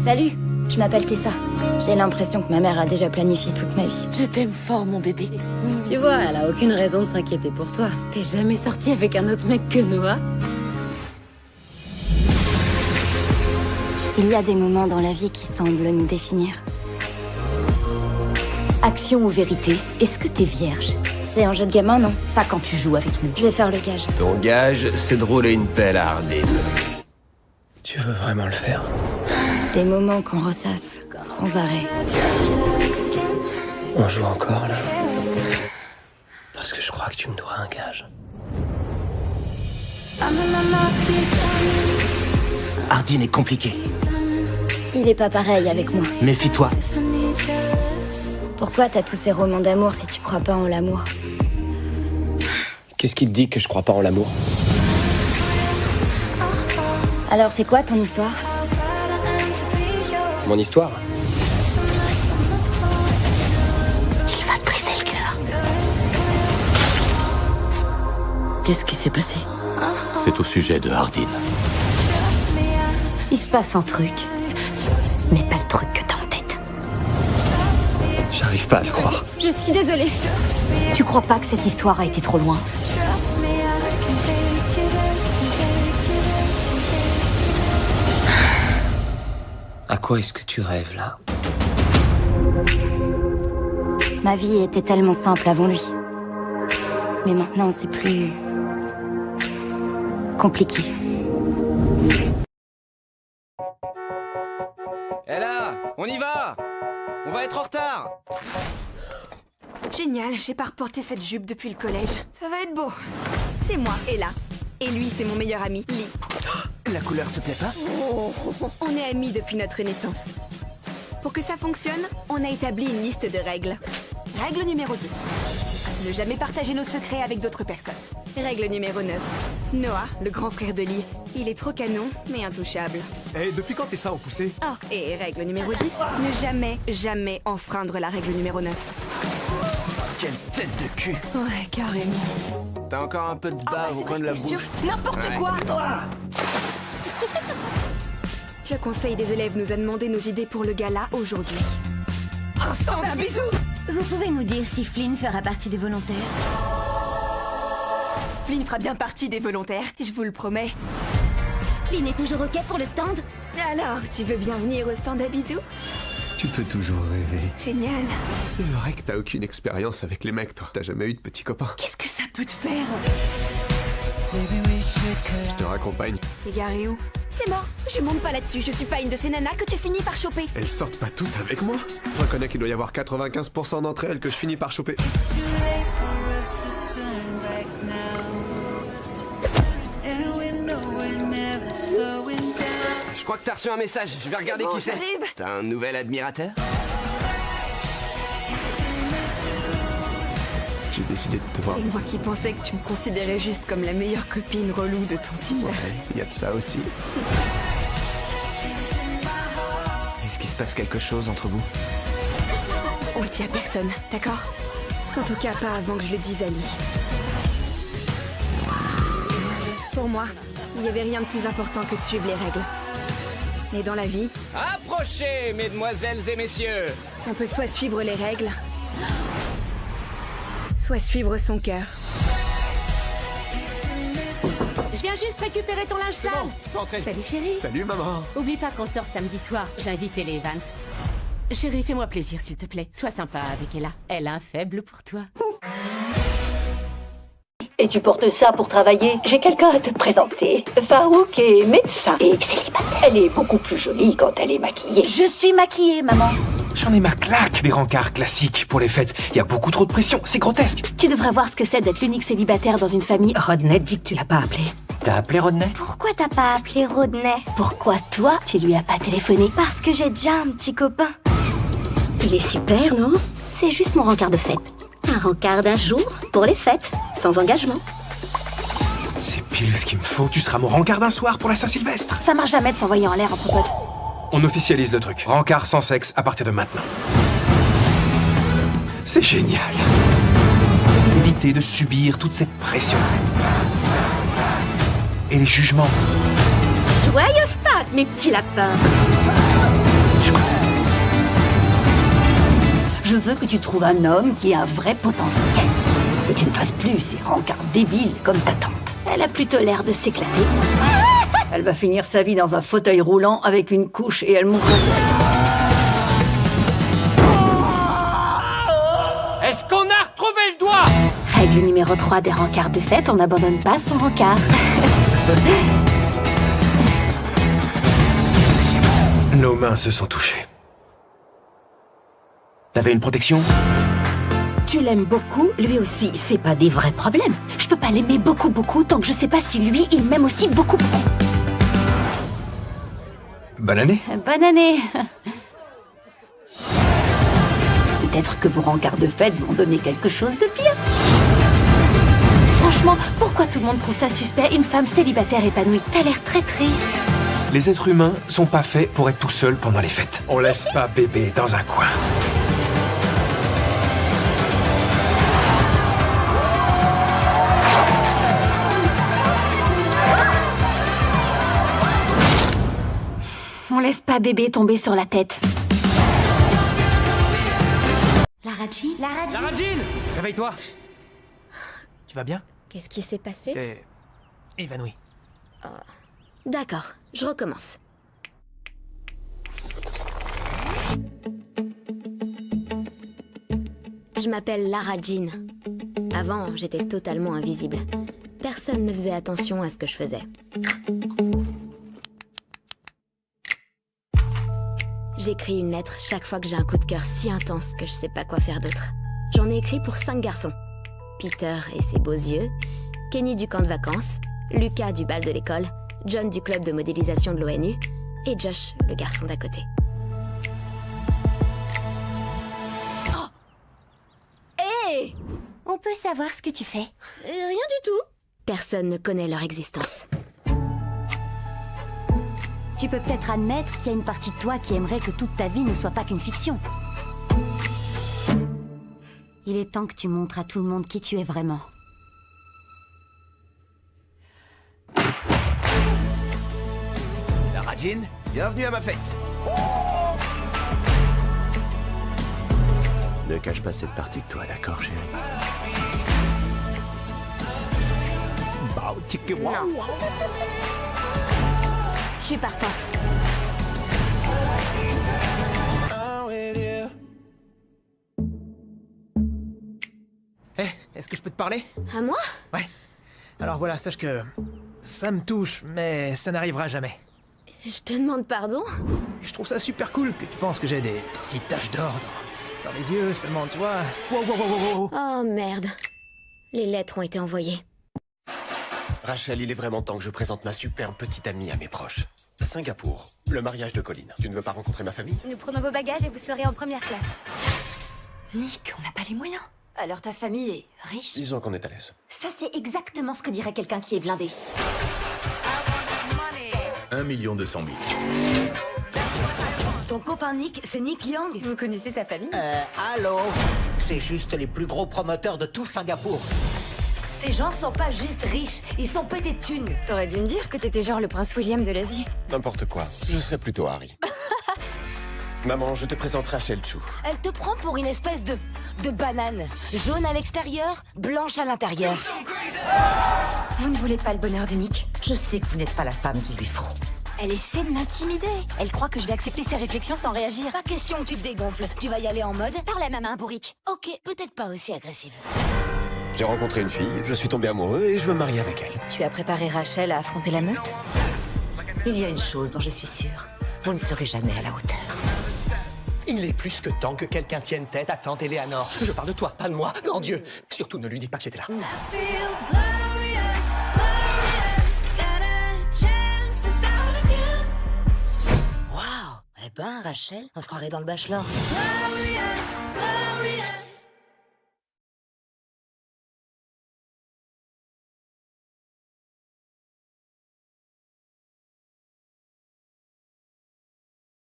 Salut, je m'appelle Tessa. J'ai l'impression que ma mère a déjà planifié toute ma vie. Je t'aime fort, mon bébé. Tu vois, elle a aucune raison de s'inquiéter pour toi. T'es jamais sorti avec un autre mec que Noah? Il y a des moments dans la vie qui semblent nous définir. Action ou vérité, est-ce que t'es vierge? C'est un jeu de gamin, non? Pas quand tu joues avec nous. Je vais faire le gage. Ton gage, c'est de rouler une pelle à Hardin. Tu veux vraiment le faire? Des moments qu'on ressasse sans arrêt. On joue encore, là? Parce que je crois que tu me dois un gage. Hardin est compliqué. Il est pas pareil avec moi. Méfie-toi. Pourquoi t'as tous ces romans d'amour si tu crois pas en l'amour? Qu'est-ce qui te dit que je crois pas en l'amour? Alors c'est quoi ton histoire? Mon histoire? Il va te briser le cœur. Qu'est-ce qui s'est passé? C'est au sujet de Hardin. Il se passe un truc, mais pas le truc que t'as en tête. J'arrive pas à le croire. Je suis désolée. Tu crois pas que cette histoire a été trop loin? À quoi est-ce que tu rêves, là? Ma vie était tellement simple avant lui. Mais maintenant c'est plus... compliqué. Hé là, on y va! On va être en retard! Génial, j'ai pas reporté cette jupe depuis le collège. Ça va être beau. C'est moi, Ella. Et lui, c'est mon meilleur ami, Lee. La couleur te plaît pas? On est amis depuis notre naissance. Pour que ça fonctionne, on a établi une liste de règles. Règle numéro 2. Ne jamais partager nos secrets avec d'autres personnes. Règle numéro 9. Noah, le grand frère de Lee. Il est trop canon, mais intouchable. Et depuis quand t'es ça au poussé? Ah, et règle numéro 10. Ne jamais enfreindre la règle numéro 9. Quelle tête de cul! Ouais, carrément. T'as encore un peu de bave au coin de la bouche. N'importe Ouais. quoi. Le conseil des élèves nous a demandé nos idées pour le gala aujourd'hui. Instant d'un bisou! Vous pouvez nous dire si Flynn fera partie des volontaires? Flynn fera bien partie des volontaires, je vous le promets. Flynn est toujours OK pour le stand? Alors, tu veux bien venir au stand à bisous? Tu peux toujours rêver. Génial. C'est vrai que t'as aucune expérience avec les mecs, toi. T'as jamais eu de petits copains. Qu'est-ce que ça peut te faire? Je te raccompagne. T'es garé où? C'est mort, je monte pas là-dessus, je suis pas une de ces nanas que tu finis par choper. Elles sortent pas toutes avec moi. Je reconnais qu'il doit y avoir 95% d'entre elles que je finis par choper. Je crois que t'as reçu un message, je vais regarder bon, qui c'est. j'arrive. T'as un nouvel admirateur? J'ai décidé de te voir. Et moi qui pensais que tu me considérais juste comme la meilleure copine relou de ton type. Il y a de ça aussi. Est-ce qu'il se passe quelque chose entre vous? On le dit à personne, d'accord? En tout cas, pas avant que je le dise à Lee. Pour moi, il n'y avait rien de plus important que de suivre les règles. Mais dans la vie, Approchez, mesdemoiselles et messieurs! on peut soit suivre les règles, soit suivre son cœur. Je viens juste récupérer ton linge sale. Entrez. Salut chérie. Salut maman. Oublie pas qu'on sort samedi soir. J'ai invité les Evans. Chérie, fais-moi plaisir s'il te plaît. Sois sympa avec Ella. Elle a un faible pour toi. Et tu portes ça pour travailler? J'ai quelqu'un à te présenter. Farouk est médecin et célibataire. Elle est beaucoup plus jolie quand elle est maquillée. Je suis maquillée, maman. J'en ai ma claque des rencarts classiques pour les fêtes. Il y a beaucoup trop de pression, c'est grotesque. Tu devrais voir ce que c'est d'être l'unique célibataire dans une famille. Rodney dit que tu l'as pas appelé. T'as appelé Rodney? Pourquoi t'as pas appelé Rodney? Pourquoi toi, tu lui as pas téléphoné? Parce que j'ai déjà un petit copain. Il est super, non? C'est juste mon rencard de fête. Un rencard d'un jour pour les fêtes, sans engagement. C'est pile ce qu'il me faut. Tu seras mon rencard d'un soir pour la Saint-Sylvestre. Ça marche jamais de s'envoyer en l'air entre potes. On officialise le truc. Rencard sans sexe à partir de maintenant. C'est génial. Éviter de subir toute cette pression. Et les jugements. Joyeuse Pâques, mes petits lapins. Je veux que tu trouves un homme qui a un vrai potentiel. Que tu ne fasses plus ces rencarts débiles comme ta tante. Elle a plutôt l'air de s'éclater. Elle va finir sa vie dans un fauteuil roulant avec une couche et elle mourra. Est-ce qu'on a retrouvé le doigt? Règle numéro 3 des rencarts de fête, on n'abandonne pas son rencard. Nos mains se sont touchées. T'avais une protection? Tu l'aimes beaucoup, lui aussi. C'est pas des vrais problèmes. Je peux pas l'aimer beaucoup tant que je sais pas si lui, il m'aime aussi beaucoup. Bonne année. Bonne année. Peut-être que vos rencarts de fête vont donner quelque chose de bien. Franchement, pourquoi tout le monde trouve ça suspect, une femme célibataire épanouie? T'as l'air très triste. Les êtres humains sont pas faits pour être tout seuls pendant les fêtes. On laisse pas bébé dans un coin. On laisse pas bébé tomber sur la tête. Lara Jean? Lara Jean! Réveille-toi! Tu vas bien? Qu'est-ce qui s'est passé? T'es évanouie. D'accord, je recommence. Je m'appelle Lara Jean. Avant, j'étais totalement invisible. Personne ne faisait attention à ce que je faisais. J'écris une lettre chaque fois que j'ai un coup de cœur si intense que je sais pas quoi faire d'autre. J'en ai écrit pour 5 garçons. Peter et ses beaux yeux, Kenny du camp de vacances, Lucas du bal de l'école, John du club de modélisation de l'ONU et Josh, le garçon d'à côté. Oh. Hé! On peut savoir ce que tu fais? Rien du tout. Personne ne connaît leur existence. Tu peux peut-être admettre qu'il y a une partie de toi qui aimerait que toute ta vie ne soit pas qu'une fiction. Il est temps que tu montres à tout le monde qui tu es vraiment. Lara Jean, bienvenue à ma fête. Ne cache pas cette partie que toi, d'accord, chérie? Non. Je suis partante. Est-ce que je peux te parler? À moi? Ouais. Alors voilà, sache que ça me touche, mais ça n'arrivera jamais. Je te demande pardon? Je trouve ça super cool que tu penses que j'ai des petites taches d'or dans les yeux, seulement, tu vois. Wow. Oh merde. Les lettres ont été envoyées. Rachel, il est vraiment temps que je présente ma superbe petite amie à mes proches. Singapour, le mariage de Colin. Tu ne veux pas rencontrer ma famille? Nous prenons vos bagages et vous serez en première classe. Nick, on n'a pas les moyens. Alors ta famille est riche? Disons qu'on est à l'aise. Ça, c'est exactement ce que dirait quelqu'un qui est blindé. 1 200 000. Ton copain Nick, c'est Nick Young. Vous connaissez sa famille? Allô? C'est juste les plus gros promoteurs de tout Singapour. Ces gens sont pas juste riches, ils sont pétés de thunes. T'aurais dû me dire que t'étais genre le prince William de l'Asie. N'importe quoi, je serais plutôt Harry. Maman, je te présente Rachel Chu. Elle te prend pour une espèce de banane. Jaune à l'extérieur, blanche à l'intérieur. Vous ne voulez pas le bonheur de Nick? Je sais que vous n'êtes pas la femme qu'il lui faut. Elle essaie de m'intimider. Elle croit que je vais accepter ses réflexions sans réagir. Pas question que tu te dégonfles. Tu vas y aller en mode... Parle à ma main, bourrique. Ok, peut-être pas aussi agressive. J'ai rencontré une fille, je suis tombé amoureux et je veux me marier avec elle. Tu as préparé Rachel à affronter la meute? Il y a une chose dont je suis sûre. Vous ne serez jamais à la hauteur. Il est plus que temps que quelqu'un tienne tête à tante Eleanor. Je parle de toi, pas de moi, grand Dieu. Surtout ne lui dites pas que j'étais là. Waouh! Eh ben, Rachel, on se croirait dans le Bachelor.